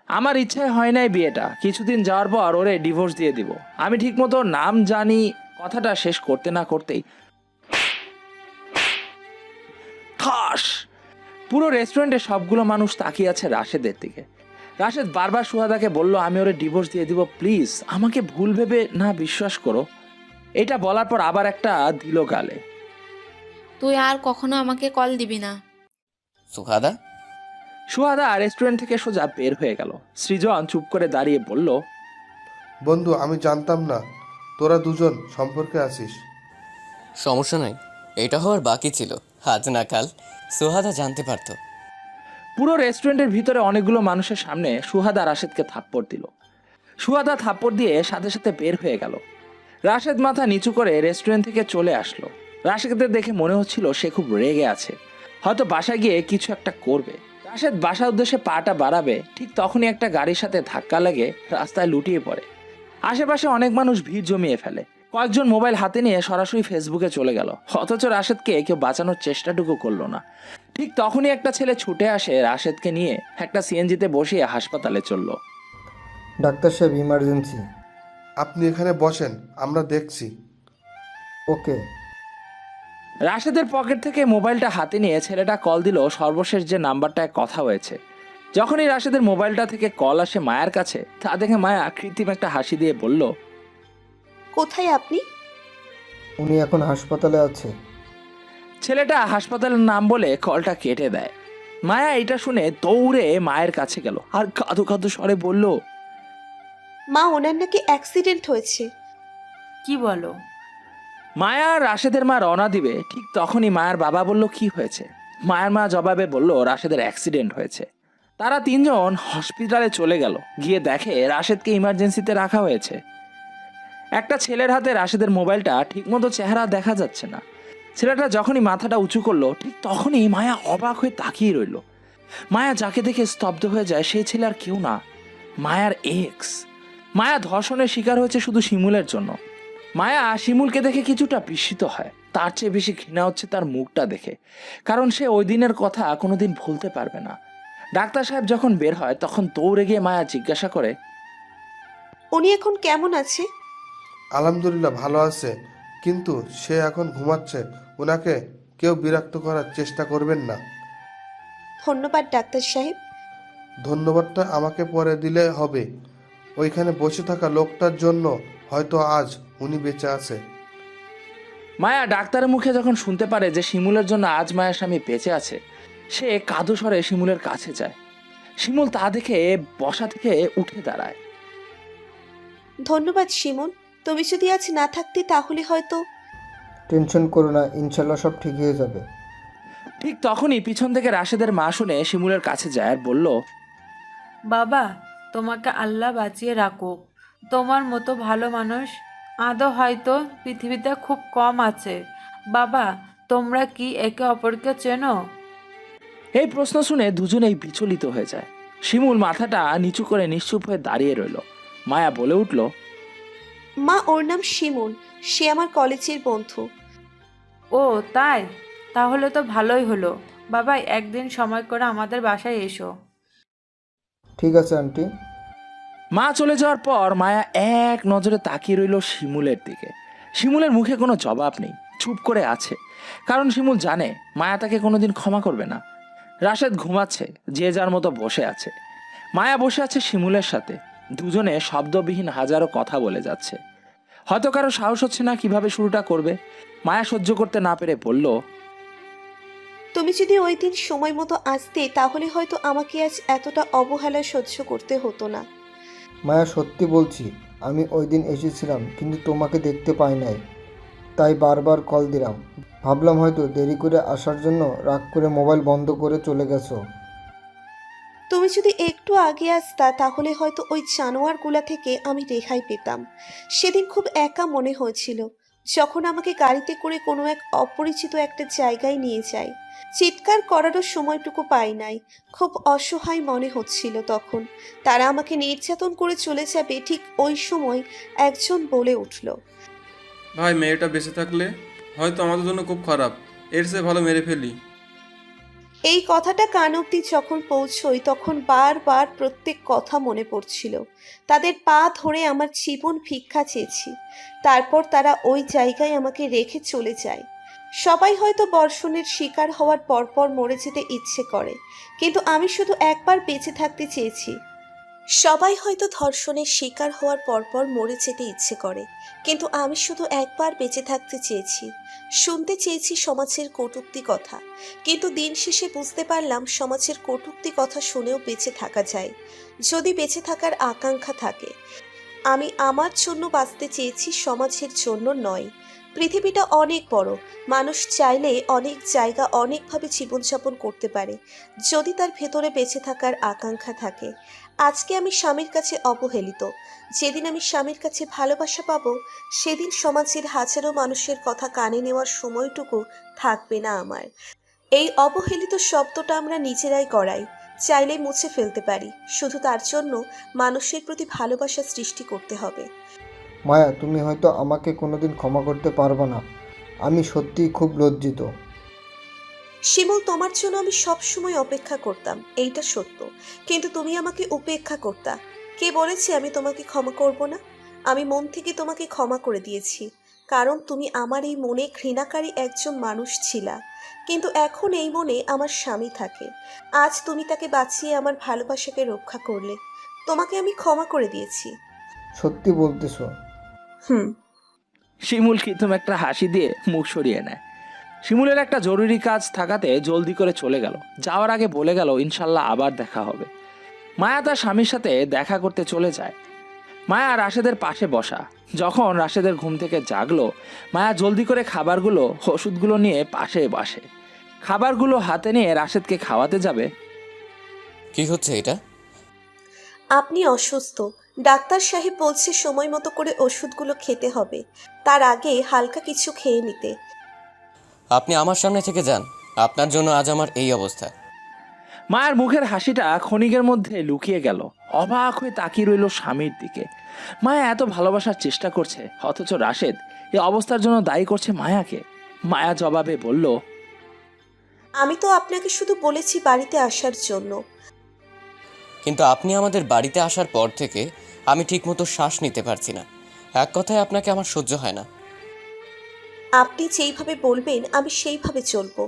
আমার ইচ্ছায় হয় নাই বিয়েটা। কিছুদিন যাওয়ার পর ওরে ডিভোর্স দিয়ে দিব। আমি ঠিকমতো নাম জানি। কথাটা শেষ করতে না করতেই ঠাস! পুরো রেস্টুরেন্টে সবগুলো মানুষ তাকিয়ে আছে রাশেদের দিকে। রাশেদ বারবার সুহাদাকে বলল, আমি ওরে ডিভোর্স দিয়ে দিব, প্লিজ আমাকে ভুল ভেবে না বিশ্বাস করো। এটা বলার পর আবার একটা দিল গালে। তুই আর কখনো আমাকে কল দিবি না। সুহাদা? সুহাদা রেস্টুরেন্ট থেকে সোজা বের হয়ে গেল। সৃজন চুপ করে দাঁড়িয়ে বলল, বন্ধু, আমি জানতাম না তোরা দুজন সম্পর্কে আছিস। সমস্যা নাই, এটা হওয়ার বাকি ছিল। আজ না কাল সুহাদা জানতে পারতো। পুরো রেস্টুরেন্টের ভিতরে অনেকগুলো মানুষের সামনে সুহাদা রাশেদকে থাপ্পড় দিল। সুহাদা থাপ্পড় দিয়ে সাথে সাথে বের হয়ে গেল। রাশেদ মাথা নিচু করে রেস্টুরেন্ট থেকে চলে আসলো। রাশেদদের দেখে মনে হচ্ছিল সে খুব রেগে আছে, হয়তো বাসায় গিয়ে কিছু একটা করবে। রাশেদ বাসার উদ্দেশ্যে পাটা বাড়াবে, ঠিক তখনই একটা গাড়ির সাথে ধাক্কা লাগে, রাস্তায় লুটিয়ে পড়ে। আশেপাশে অনেক মানুষ ভিড় জমিয়ে ফেলে। কয়েকজন মোবাইল হাতে নিয়ে সরাসরি ফেসবুকে চলে গেল, অথচ রাশেদকে কেউ বাঁচানোর চেষ্টাটুকু করলো না। ঠিক তখনই একটা ছেলে ছুটে আসে, রাশেদকে নিয়ে একটা সিএনজিতে বসিয়ে হাসপাতালে চলল। ডাক্তার সাহেব, ইমার্জেন্সি। আপনি এখানে বসেন, আমরা দেখছি। ওকে। রাশেদের পকেট থেকে মোবাইলটা হাতে নিয়ে ছেলেটা কল দিল সর্বশেষ যে নাম্বারটায় কথা হয়েছে। যখনই রাশেদের মোবাইলটা থেকে কল আসে মায়ার কাছে, তা দেখে মায়া কৃত্রিম একটা হাসি দিয়ে বলল, কোথায় আপনি? উনি এখন হাসপাতালে আছে। ছেলেটা হাসপাতালের নাম বলে কলটা কেটে দেয়। মায়া এটা শুনে দৌড়ে মায়ের কাছে গেল আর কাঁদো কাঁদো স্বরে বলল, মা, ওনার নাকি অ্যাক্সিডেন্ট হয়েছে। কি বলো? মায়া আর রাশেদের মা রওনা দিবে, ঠিক তখনই মায়ের বাবা বলল, কি হয়েছে? মায়ের মা জবাবে বলল, রাশেদের অ্যাক্সিডেন্ট হয়েছে। তারা তিনজন হসপিটালে চলে গেল, গিয়ে দেখে রাশেদকে ইমার্জেন্সিতে রাখা হয়েছে। একটা ছেলের হাতে রাশেদের মোবাইলটা ঠিকমতো চেহারা দেখা যাচ্ছে না। ছেলেটা যখনই মাথাটা উঁচু করলো, ঠিক তখনই মায়া অবাক হয়ে তাকিয়ে রইল। মায়া যাকে দেখে স্তব্ধ হয়ে যায়, সেই ছেলে আর কেউ না, মায়ার এক্স। মায়া ধর্ষণের শিকার হয়েছে শুধু শিমুলের জন্য। মায়া শিমুলকে দেখে কিছুটা বিস্মিত হয়, তার চেয়ে বেশি ঘৃণা হচ্ছে তার মুখটা দেখে, কারণ সে ওই দিনের কথা কোনোদিন ভুলতে পারবে না। ডাক্তার সাহেব যখন বের হয়, তখন দৌড়ে গিয়ে মায়া জিজ্ঞাসা করে, উনি এখন কেমন আছে? আলহামদুলিল্লাহ ভালো আছে, কিন্তু সে এখন ঘুমাচ্ছে। ওনাকে কেউ বিরক্ত করার চেষ্টা করবেন না। ধন্যবাদ ডাক্তার সাহেব। ধন্যবাদটা আমাকে পরে দিলে হবে। ওইখানে বসে থাকা লোকটার জন্য হয়তো আজ উনি বেঁচে আছে। মায়া ডাক্তারের মুখে যখন শুনতে পারে যে শিমুলের জন্য আজ মায়ের স্বামী বেঁচে আছে, সে কাঁদো স্বরে শিমুলের কাছে যায়। শিমুল তা দেখে বসা থেকে উঠে দাঁড়ায়। ধন্যবাদ শিমুল, তুমি যদি আজ না থাকতে তাহলে হয়তো। টেনশন করো না, ইনশাল্লাহ সব ঠিক হয়ে যাবে। ঠিক তখনই পিছন থেকে রাশেদের মা শুনে শিমুলের কাছে যায় আর বলল, বাবা, তোমাকে আল্লাহ বাঁচিয়ে রাখুক। তোমার মতো ভালো মানুষ আদৌ হয়তো পৃথিবীতে খুব কম আছে। বাবা, তোমরা কি একে অপরকে চেনো? এই প্রশ্ন শুনে দুজনেই বিচলিত হয়ে যায়। শিমুল মাথাটা নিচু করে নিশ্চুপ হয়ে দাঁড়িয়ে রইল। মায়া বলে উঠল, মা, ওর নাম শিমুল, সে আমার কলেজের বন্ধু। ও তাই? তাহলে তো ভালোই হলো। বাবা, একদিন সময় করে আমাদের বাসায় এসো। ঠিক আছে আন্টি। মা চলে যাওয়ার পর মায়া এক নজরে তাকিয়ে রইল শিমুলের দিকে। শিমুলের মুখে কোনো জবাব নেই, চুপ করে আছে, কারণ শিমুল জানে মায়া তাকে কোনোদিন ক্ষমা করবে না। রাশেদ ঘুমাচ্ছে, যে যার মতো বসে আছে। মায়া বসে আছে শিমুলের সাথে, দুজনে শব্দবিহীন হাজারো কথা বলে যাচ্ছে। হয়তো কারো সাহস হচ্ছে না কিভাবে শুরুটা করবে। মায়া সহ্য করতে না পেরে বলল, তুমি যদি ওই দিন সময় মতো আসতে তাহলে হয়তো আমাকে আজ এতটা অবহেলা সহ্য করতে হতো না। মায়া, সত্যি বলছি, আমি ওই দিন এসেছিলাম কিন্তু তোমাকে দেখতে পাই নাই, তাই বারবার কল দিলাম। ভাবলাম হয়তো দেরি করে আসার জন্য রাগ করে মোবাইল বন্ধ করে চলে গেছো। তুমি যদি একটু আগে আসতা তাহলে হয়তো ওই জানোয়ারগুলা থেকে আমি রেহাই পেতাম। সেদিন খুব একা মনে হয়েছিল যখন আমাকে গাড়িতে করে কোনো এক অপরিচিত একটা জায়গায় নিয়ে যায়। চিৎকার করারও সময়টুকু পাই নাই, খুব অসহায় মনে হচ্ছিল তখন। তারা আমাকে নির্যাতন করে চলে যাবে, ঠিক ওই সময় একজন বলে উঠল, ভাই, মেয়েটা বেঁচে থাকলে হয়তো আমাদের জন্য খুব খারাপ, এর চেয়ে ভালো মেরে ফেলি। এই কথাটা কান অব্দি যখন পৌঁছই তখন বারবার প্রত্যেক কথা মনে পড়ছিল। তাদের পা ধরে আমার জীবন ভিক্ষা চেয়েছি, তারপর তারা ওই জায়গায় আমাকে রেখে চলে যায়। সবাই হয়তো বর্ষণের শিকার হওয়ার পরপর মরে যেতে ইচ্ছে করে, কিন্তু আমি শুধু একবার বেঁচে থাকতে চেয়েছি। সবাই হয়তো ধর্ষণের শিকার হওয়ার পরপর মরে যেতে ইচ্ছে করে, কিন্তু আমি শুধু একবার বেঁচে থাকতে চেয়েছি। শুনতে চেয়েছি সমাজের কটূক্তি কথা, কিন্তু দিন শেষে বুঝতে পারলাম সমাজের কটূক্তি কথা শুনেও বেঁচে থাকা যায়, যদি বেঁচে থাকার আকাঙ্ক্ষা থাকে। আমি আমার জন্য বাঁচতে চেয়েছি, সমাজের জন্য নয়। পৃথিবীটা অনেক বড়, মানুষ চাইলে অনেক জায়গা অনেকভাবে জীবনযাপন করতে পারে যদি তার ভেতরে বেঁচে থাকার আকাঙ্ক্ষা থাকে। আজকে আমি স্বামীর কাছে অবহেলিত, যেদিন আমি স্বামীর কাছে ভালোবাসা পাবো সেদিন সমাজের হাজারো মানুষের কথা কানে নেওয়ার সময়টুকু থাকবে না আমার। এই অবহেলিত শব্দটা আমরা নিজেরাই গড়াই, চাইলে মুছে ফেলতে পারি, শুধু তার জন্য মানুষের প্রতি ভালোবাসা সৃষ্টি করতে হবে। মায়া, তুমি হয়তো আমাকে কোনোদিন ক্ষমা করতে পারবে না। আমি সত্যিই খুব লজ্জিত। শিমুল, তোমার জন্য আমি সব সময় অপেক্ষা করতাম, এইটা সত্য, কিন্তু তুমি আমাকে উপেক্ষা করতা। কে বলেছে আমি তোমাকে ক্ষমা করব না? আমি মন থেকে তোমাকে ক্ষমা করে দিয়েছি, কারণ তুমি আমার এই মনে ঘৃণাকারী একজন মানুষ ছিলা। কিন্তু এখন এই মনে আমার স্বামী থাকে। আজ তুমি তাকে বাঁচিয়ে আমার ভালোবাসাকে রক্ষা করলে, তোমাকে আমি ক্ষমা করে দিয়েছি। সত্যি বলতেছো? হুম। শিমুল কৃত্রিম একটা হাসি দিয়ে মুখ সরিয়ে নেয়। শিমুলের একটা জরুরি কাজ থাকাতে জলদি করে চলে গেল। যাওয়ার আগে বলে গেল ইনশাল্লাহ আবার দেখা হবে। মায়া তার স্বামীর সাথে দেখা করতে চলে যায়। মায়া রাশেদের পাশে বসা। যখন রাশেদের ঘুম থেকে জাগলো, মায়া জলদি করে খাবারগুলো ওষুধগুলো নিয়ে পাশে বসে। খাবারগুলো হাতে নিয়ে রাশেদকে খাওয়াতে যাবে। কি হচ্ছে এটা? আপনি অসুস্থ, ডাক্তার সাহেব বলছে সময় মতো করে ওষুধগুলো খেতে হবে, তার আগে হালকা কিছু খেয়ে নিতে। আপনি আমার সামনে থেকে যান, আপনার জন্য আজ আমার এই অবস্থা। মায়ের মুখের হাসিটা ক্ষণিকের মধ্যে লুকিয়ে গেল। অবাক হয়ে তাকিয়ে রইল স্বামীর দিকে। মায়া এত ভালোবাসার চেষ্টা করছে, অথচ রাশেদ এই অবস্থার জন্য দায়ী করছে মায়াকে। মায়া জবাবে বলল, আমি তো আপনাকে শুধু বলেছি বাড়িতে আসার জন্য। কিন্তু আপনি আমাদের বাড়িতে আসার পর থেকে আমি ঠিকমতো শ্বাস নিতে পারছি না। এক কথায় আপনাকে আমার সহ্য হয় না। আপনি যেইভাবে বলবেন আমি সেইভাবে চলবো।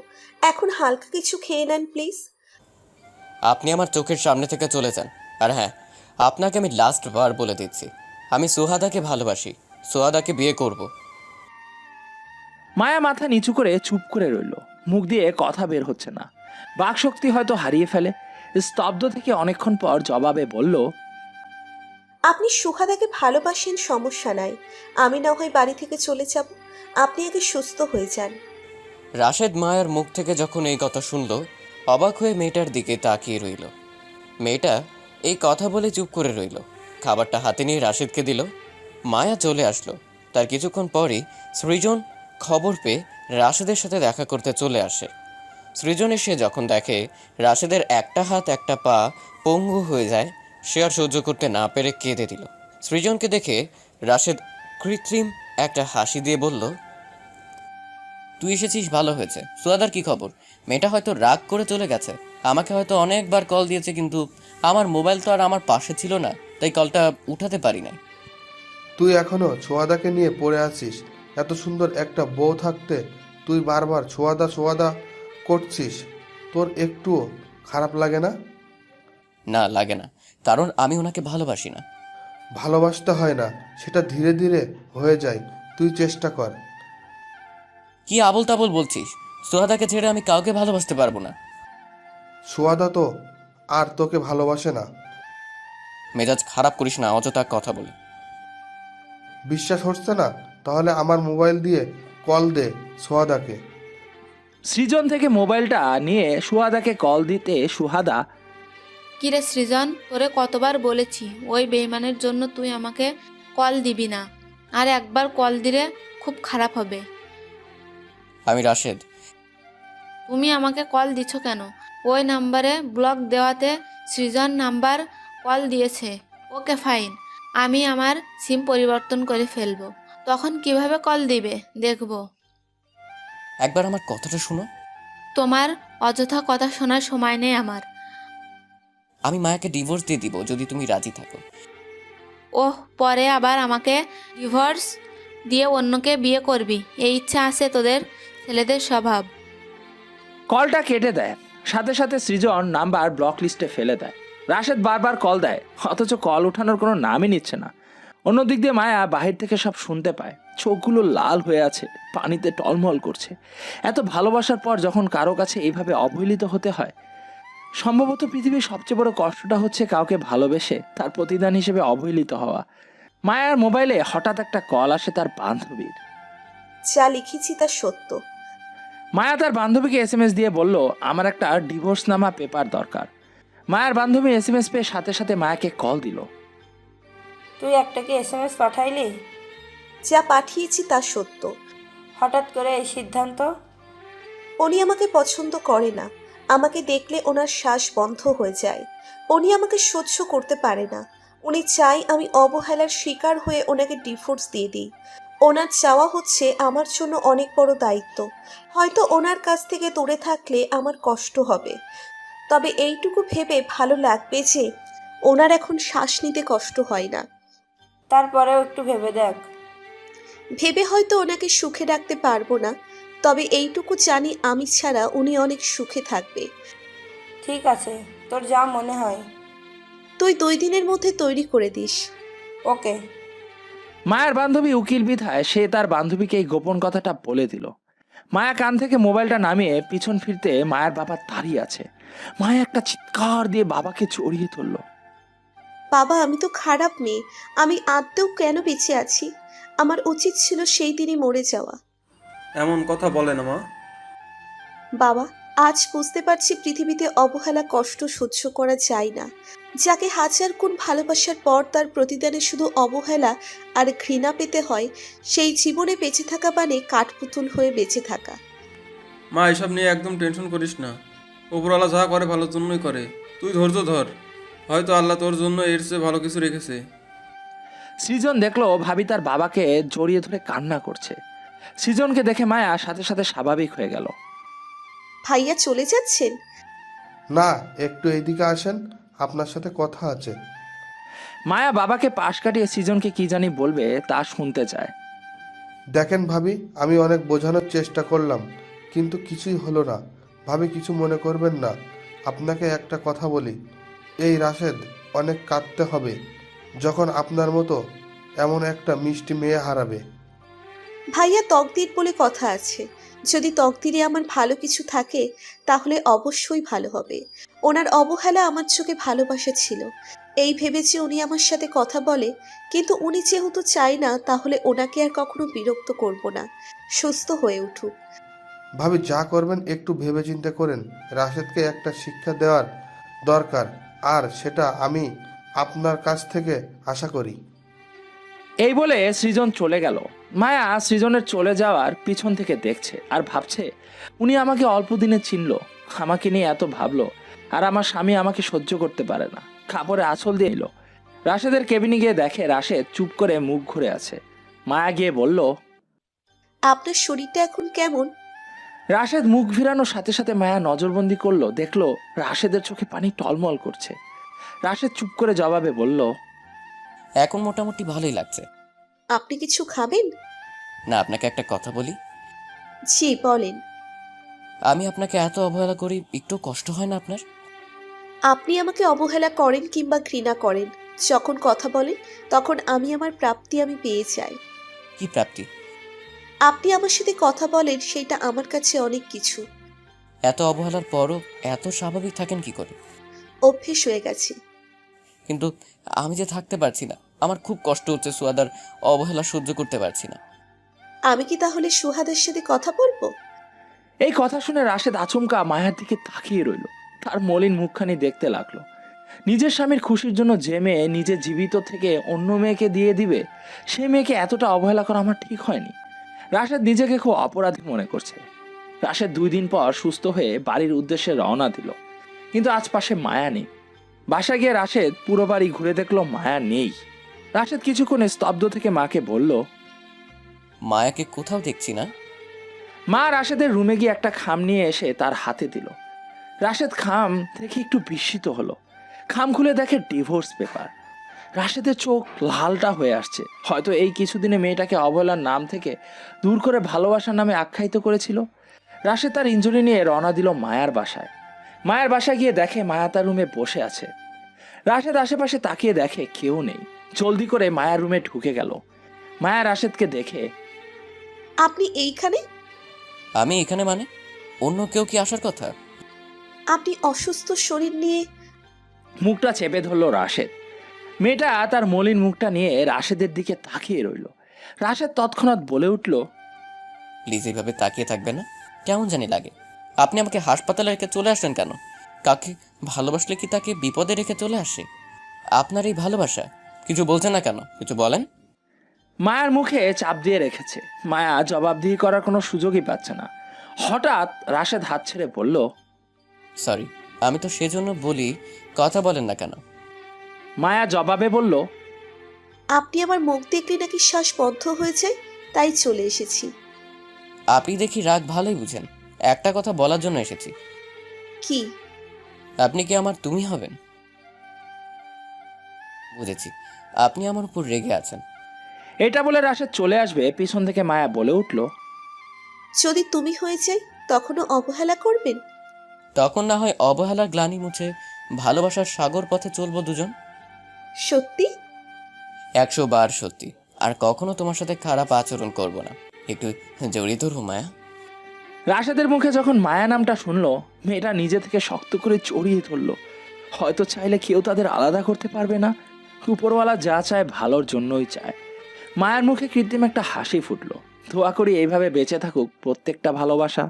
এখন হালকা কিছু খেয়ে নেন প্লিজ। আপনি আমার চোখের সামনে থেকে চলে যান। আর হ্যাঁ, আপনাকে আমি লাস্ট বার বলে দিচ্ছি, আমি সুহাদাকে ভালোবাসি, সুহাদাকে বিয়ে করব। মায়া মাথা নিচু করে চুপ করে রইল। মুখ দিয়ে কথা বের হচ্ছে না। বাকশক্তি হয়তো হারিয়ে ফেলে। স্তব্ধ থেকে অনেকক্ষণ পর জবাবে বলল, আপনি সুহাদাকে ভালোবাসেন, সমস্যা নাই, আমি না হয় বাড়ি থেকে চলে যাব, আপনি আগে সুস্থ হয়ে যান। রাশেদ মায়ের মুখ থেকে যখন এই কথা শুনল, অবাক হয়ে মেয়েটার দিকে তাকিয়ে রইল। মেয়েটা এই কথা বলে চুপ করে রইল। খাবারটা হাতে নিয়ে রাশেদকে দিল। মায়া চলে আসলো। তার কিছুক্ষণ পরই সৃজন খবর পেয়ে রাশেদের সাথে দেখা করতে চলে আসে। সৃজন এসে যখন দেখে রাশেদের একটা হাত একটা পা পঙ্গু হয়ে যায়, সে আর সহ্য করতে না পেরে কেঁদে দিল। সৃজনকে দেখে রাশেদ কৃত্রিম একটা হাসি দিয়ে বলল, তুই এসেছিস, ভালো হয়েছে। সুয়াদার কি খবর? মেয়েটা হয়তো রাগ করে চলে গেছে। আমাকে হয়তো অনেকবার কল দিয়েছে, কিন্তু আমার মোবাইল তো আর আমার পাশে ছিল না, তাই কলটা উঠাতে পারি নাই। তুই এখনো ছোয়াদাকে নিয়ে পড়ে আছিস। এত সুন্দর একটা বউ থাকতে তুই বারবার ছোয়াদা ছোয়াদা করছিস, তোর একটুও খারাপ লাগে না? না, লাগে না, কারণ আমি ওনাকে ভালোবাসি না। ভালোবাসতে হয় না, সেটা ধীরে ধীরে হয়ে যায়, তুই চেষ্টা কর। কি আবল তাবল বলছিস? সুহাদাকে ছেড়ে আমি কাউকে ভালোবাসতে পারবো না। ছোয়াদা তো আর তোকে ভালোবাসে না। মেজাজ খারাপ করিস না অযথা কথা বলে। বিশ্বাস হচ্ছে না? তাহলে আমার মোবাইল দিয়ে কল দে ছোয়াদাকে। সৃজন থেকে মোবাইলটা নিয়ে সুহাদাকে কল দিতে সুহাদা, কিরে সৃজন, তোরে কতবার বলেছি ওই বেইমানের জন্য তুই আমাকে কল দিবি না, আর একবার কল দিলে খুব খারাপ হবে। আমি রাশেদ। তুমি আমাকে কল দিছো কেন? ওই নাম্বারে ব্লক দেওয়াতে সৃজন নাম্বার কল দিয়েছে। ওকে ফাইন, আমি আমার সিম পরিবর্তন করে ফেলবো, তখন কিভাবে কল দিবে দেখবো। একবার আমার কথাটা শুনো। তোমার অযথা কথা শোনার সময় নেই আমার। আমি মায়াকে ডিভোর্স দিয়ে দিব যদি তুমি রাজি থাকো। ওহ, পরে আবার আমাকে ডিভোর্স দিয়ে অন্যকে বিয়ে করবি, এই ইচ্ছা আছে তোদের ছেলেদের স্বভাব। কলটা কেটে দেয়। সাথে সাথে সৃজন নাম্বার ব্লক লিস্টে ফেলে দেয়। রাশেদ বারবার কল দেয়, অথচ কল ওঠানোর কোনো নামই নিচ্ছে না। অন্যদিক দিয়ে মায়া বাহির থেকে সব শুনতে পায়। চোখগুলো লাল হয়ে আছে, পানিতে টলমল করছে। এত ভালোবাসার পর যখন কারো কাছে এইভাবে অবহেলিত হতে হয়, সম্ভবত পৃথিবীর সবচেয়ে বড় কষ্টটা হচ্ছে কাউকে ভালোবেসে তার প্রতিদান হিসেবে অবহেলিত হওয়া। মায়ার মোবাইলে হঠাৎ একটা কল আসে তার বান্ধবীর। যা লিখেছি তা সত্য। মায়া তার বান্ধবীকে এসএমএস দিয়ে বলল, আমার একটা ডিভোর্সনামা পেপার দরকার। মায়ার বান্ধবী এসএমএস পেয়ে সাথে সাথে মায়াকে কল দিল। তুই একটা কি SMS পাঠাইলি? যা পাঠিয়েছি তা সত্য। হঠাৎ করে এই সিদ্ধান্ত? উনি আমাকে পছন্দ করে না। আমাকে দেখলে ওনার শ্বাস বন্ধ হয়ে যায়। উনি আমাকে সহ্য করতে পারে না। উনি চাই আমি অবহেলার শিকার হয়ে ওনাকে ডিভোর্স দিয়ে দিই। ওনার চাওয়া হচ্ছে আমার জন্য অনেক বড় দায়িত্ব। হয়তো ওনার কাছ থেকে দূরে থাকলে আমার কষ্ট হবে, তবে এইটুকু ভেবে ভালো লাগবে যে ওনার এখন শ্বাস নিতে কষ্ট হয় না। তারপরেও একটু ভেবে দেখ। ভেবে হয়তো ওনাকে সুখে রাখতে পারবো না, তবে এইটুকু জানি আমি ছাড়া উনি অনেক সুখে থাকবে। ঠিক আছে, তোর যা মনে হয়। তুই 2 দিনের মধ্যে তৈরি করে দিস। ওকে। মায়ের বান্ধবী উকিল বিধায় সে তার বান্ধবীকে এই গোপন কথাটা বলে দিল। মায়া কান থেকে মোবাইলটা নামিয়ে পিছন ফিরতে মায়ের বাবা দাঁড়িয়ে আছে। মায়া একটা চিৎকার দিয়ে বাবাকে জড়িয়ে ধরল। বাবা, আমি তো খারাপ মেয়ে। আমি আদতেও কেন বেঁচে আছি? আমার উচিত ছিল সেই দিনই মরে যাওয়া। এমন কথা বলে না মা। বাবা, আজ বুঝতে পারছি পৃথিবীতে অবহেলা কষ্ট সহ্য করা যায় না। যাকে হাজার গুণ ভালোবাসার পর তার প্রতিদানে শুধু অবহেলা আর ঘৃণা পেতে হয়, সেই জীবনে বেঁচে থাকা মানে কাঠপুতুল হয়ে বেঁচে থাকা। মা এসব নিয়ে একদম টেনশন করিস না। ওপরওয়ালা যা করে ভালোর জন্যই করে। তুই ধৈর্য ধর, হয়তো আল্লাহ তোর জন্য এর চেয়ে ভালো কিছু রেখেছে। সৃজন দেখলো ভাবি তার বাবাকে জড়িয়ে ধরে কান্না করছে। সৃজনকে দেখে মায়া সাথে সাথে স্বাভাবিক হয়ে গেল। ভাইয়া চলে যাচ্ছেন? না, একটু এইদিকে আসেন, আপনার সাথে কথা আছে। মায়া বাবাকে পাশ কাটিয়ে সৃজনকে কি জানি বলবে তা শুনতে চায়। দেখেন ভাবি, আমি অনেক বোঝানোর চেষ্টা করলাম, কিন্তু কিছুই হলো না। ভাবি কিছু মনে করবেন না। আপনাকে একটা কথা বলি, এই রাশেদ অনেক কাঁদতে হবে যখন আপনার মতো এমন একটা মিষ্টি মেয়ে হারাবে। ভাইয়া, তকদির বলে কথা আছে। যদি তকদিরে আমার ভালো কিছু থাকে তাহলে অবশ্যই ভালো হবে। ওনার অবহেলা আমার চোখে ভালোবাসা ছিল, এই ভেবে যে উনি আমার সাথে কথা বলে। কিন্তু উনি যেহেতু চায় না, তাহলে ওনাকে আর কখনো বিরক্ত করব না। সুস্থ হয়ে উঠুক। ভাবি যা করবেন একটু ভেবেচিন্তে করেন। রাশেদকে একটা শিক্ষা দেওয়ার দরকার, আর সেটা আমি আপনার কাছ থেকে আশা করি। এই বলে সৃজন চলে গেল। মায়া সৃজনের চলে যাওয়ার পিছন থেকে দেখছে আর ভাবছে, উনি আমাকে অল্প দিনে চিনল, আমাকে নিয়ে এত ভাবলো, আর আমার স্বামী আমাকে সহ্য করতে পারে না। কাপড়ে আঁচল দিয়ে এলো। রাশেদের কেবিনে গিয়ে দেখে রাশেদ চুপ করে মুখ ঘুরে আছে। মায়া গিয়ে বলল, আপনার শরীরটা এখন কেমন? রাশেদ মুখ ফিরানোর সাথে সাথে মায়া নজরবন্দি করলো, দেখলো রাশেদের চোখে পানি টলমল করছে। রাশেদ চুপ করে জবাবে বলল, এখন মোটামুটি ভালোই লাগছে। আপনি কিছু খাবেন? না, আপনাকে একটা কথা বলি। জি বলেন। আমি আপনাকে এত অবহেলা করি, একটু কষ্ট হয় না আপনার? আপনি আমাকে অবহেলা করেন কিংবা ঘৃণা করেন, যখন কথা বলেন তখন আমি আমার প্রাপ্তি আমি পেয়ে যাই। কি প্রাপ্তি? আপনি আমার সাথে কথা বলেন, সেটা আমার কাছে অনেক কিছু। এত অবহেলার পরও এত স্বাভাবিক থাকেন কি করে? অভ্যেস হয়ে গেছে। কিন্তু আমি যে থাকতে পারছি না, আমার খুব কষ্ট হচ্ছে সুয়াদার অবহেলা সহ্য করতে পারছি না। আমি কি তাহলে সুহাদের সাথে কথা বলবো? এই কথা শুনে রাশেদ আচমকা মায়ার দিকে তাকিয়ে রইল। তার মলিন মুখখানি দেখতে লাগলো। নিজের স্বামীর খুশির জন্য যে মেয়ে নিজে জীবিত থেকে অন্য মেয়েকে দিয়ে দিবে, সে মেয়েকে এতটা অবহেলা করা আমার ঠিক হয়নি। রাশেদ নিজেকে খুব অপরাধী মনে করছে। রাশেদ 2 দিন পর সুস্থ হয়ে বাড়ির উদ্দেশ্যে রওনা দিল, কিন্তু আজ পাশে মায়া নেই। বাসায় গিয়ে রাশেদ পুরো বাড়ি ঘুরে দেখলো মায়া নেই। রাশেদ কিছুক্ষণ স্তব্ধ থেকে মাকে বলল, মায়াকে কোথাও দেখছি না। মা রাশেদের রুমে গিয়ে একটা খাম নিয়ে এসে তার হাতে দিল। রাশেদ খাম দেখে একটু বিস্মিত হলো। খাম খুলে দেখে ডিভোর্স পেপার। রাশেদের চোখ লালটা হয়ে আসছে। হয়তো এই কিছুদিনে মেয়েটাকে অবহেলার নাম থেকে দূর করে ভালোবাসার নামে আখ্যায়িত করেছিল। রাশেদ তার ইঞ্জুরি নিয়ে রওনা দিল মায়ার বাসায়। মায়ের বাসায় গিয়ে দেখে মায়া তার রুমে বসে আছে। রাশেদ আশেপাশে তাকিয়ে দেখে কেউ নেই। জলদি করে মায়ার রুমে ঢুকে গেল। মায়া রাশেদকে দেখে, আপনি এইখানে? আমি এখানে মানে? অন্য কেউ কি আসার কথা? আপনি অসুস্থ শরীর নিয়ে? মুখটা চেপে ধরল রাশেদ। মেয়েটা তার মলিন মুখটা নিয়ে রাশেদের দিকে তাকিয়ে রইল। রাশেদ তৎক্ষণাৎ বলে উঠল, প্লিজ এইভাবে তাকিয়ে থাকবে না, কেমন জানি লাগে। আপনি আমাকে হাসপাতালে রেখে চলে আসলেন কেন? কাকে ভালোবাসলে কি তাকে বিপদে রেখে চলে আসে? আপনার এই ভালোবাসা, কিছু বলছেন না কেন? কিছু বলেন। মায়ার মুখে চাপ দিয়ে রেখেছে। মায়া জবাবদিহি করার কোনো সুযোগই পাচ্ছে না। হঠাৎ রাশেদ হাত ছেড়ে বলল, সরি, আমি তো সেজন্য বলি, কথা বলেন না কেন? মায়া জবাবে বলল, আপনি আমার মুখ দেখলে নাকি শ্বাস বন্ধ হয়ে যায়, তাই চলে এসেছি। আপনি দেখি রাগ ভালোই বুঝেন। একটা কথা বলার জন্য এসেছি। কি? আপনি কি আমার তুমি হবেন? বুঝেছি, আপনি আমার উপর রেগে আছেন। এটা বলে রাশেদ চলে আসবে, পিছন থেকে মায়া বলে উঠল, যদি তুমি হয়ে যাই তখনও অবহেলা করবেন? তখন না হয় অবহেলার গ্লানি মুছে ভালোবাসার সাগর পথে চলবো দুজন। সত্যি? 100 বার সত্যি। আর কখনো তোমার সাথে খারাপ আচরণ করব না। একটু জড়িয়ে ধরো মায়া। রাশেদের মুখে যখন মায়া নামটা শুনলো, মেয়েটা নিজে থেকে শক্ত করে জড়িয়ে ধরলো। হয়তো চাইলে কেউ তাদের আলাদা করতে পারবে না। উপরওয়ালা যা চায় ভালোর জন্যই চায়। মায়ের মুখে কৃত্রিম একটা হাসি ফুটলো। দোয়া করি এইভাবে বেঁচে থাকুক প্রত্যেকটা ভালোবাসা।